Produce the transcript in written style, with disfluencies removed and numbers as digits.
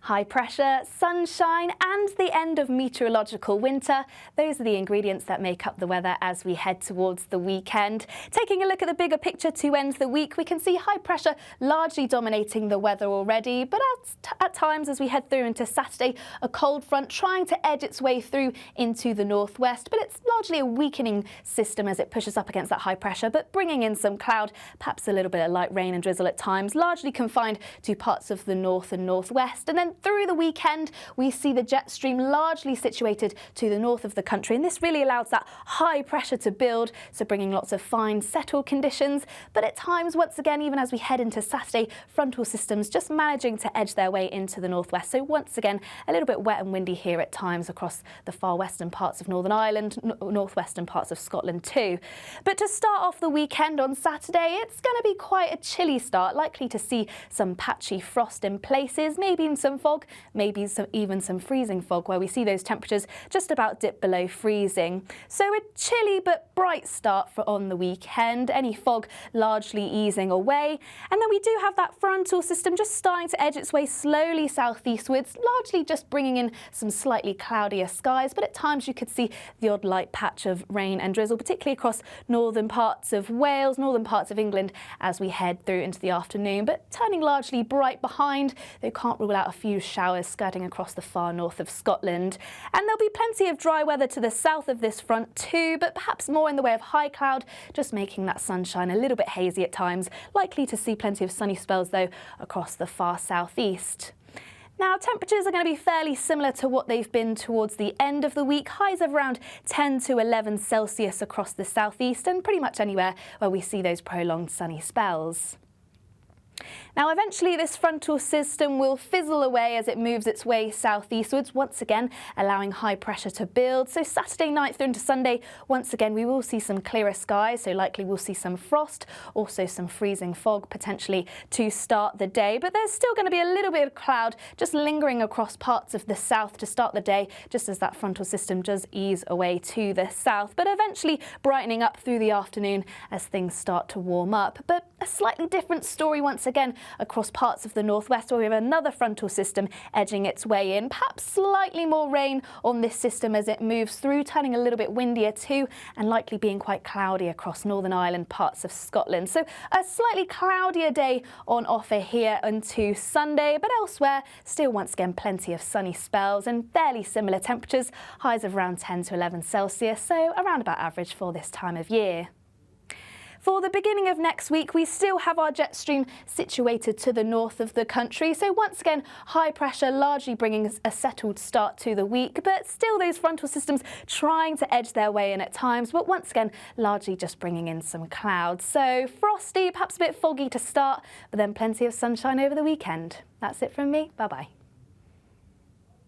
High pressure, sunshine and the end of meteorological winter. Those are the ingredients that make up the weather as we head towards the weekend. Taking a look at the bigger picture to end the week, we can see high pressure largely dominating the weather already, but at times as we head through into Saturday, a cold front trying to edge its way through into the northwest, but it's largely a weakening system as it pushes up against that high pressure, but bringing in some cloud, perhaps a little bit of light rain and drizzle at times, largely confined to parts of the north and northwest. And then through the weekend, we see the jet stream largely situated to the north of the country, and this really allows that high pressure to build, so bringing lots of fine settled conditions. But at times, once again, even as we head into Saturday, frontal systems just managing to edge their way into the northwest. So once again, a little bit wet and windy here at times across the far western parts of Northern Ireland, northwestern parts of Scotland too. But to start off the weekend on Saturday, it's going to be quite a chilly start, likely to see some patchy frost in places, maybe some fog, maybe even some freezing fog, where we see those temperatures just about dip below freezing. So a chilly but bright start on the weekend, any fog largely easing away. And then we do have that frontal system just starting to edge its way slowly southeastwards, largely just bringing in some slightly cloudier skies, but at times you could see the odd light patch of rain and drizzle, particularly across northern parts of Wales, northern parts of England as we head through into the afternoon, but turning largely bright behind. They can't rule out a few showers skirting across the far north of Scotland. And there'll be plenty of dry weather to the south of this front too, but perhaps more in the way of high cloud, just making that sunshine a little bit hazy at times. Likely to see plenty of sunny spells though across the far southeast. Now, temperatures are going to be fairly similar to what they've been towards the end of the week. Highs of around 10 to 11 Celsius across the southeast and pretty much anywhere where we see those prolonged sunny spells. Now, eventually this frontal system will fizzle away as it moves its way southeastwards, once again allowing high pressure to build. So Saturday night through into Sunday, once again we will see some clearer skies, so likely we'll see some frost, also some freezing fog potentially to start the day. But there's still going to be a little bit of cloud just lingering across parts of the south to start the day, just as that frontal system does ease away to the south, but eventually brightening up through the afternoon as things start to warm up. But a slightly different story once again across parts of the northwest, where we have another frontal system edging its way in. Perhaps slightly more rain on this system as it moves through, turning a little bit windier too, and likely being quite cloudy across Northern Ireland, parts of Scotland. So a slightly cloudier day on offer here into Sunday, but elsewhere still once again plenty of sunny spells and fairly similar temperatures, highs of around 10 to 11 Celsius, so around about average for this time of year. For the beginning of next week, we still have our jet stream situated to the north of the country. So once again, high pressure largely bringing a settled start to the week, but still those frontal systems trying to edge their way in at times, but once again, largely just bringing in some clouds. So frosty, perhaps a bit foggy to start, but then plenty of sunshine over the weekend. That's it from me. Bye-bye.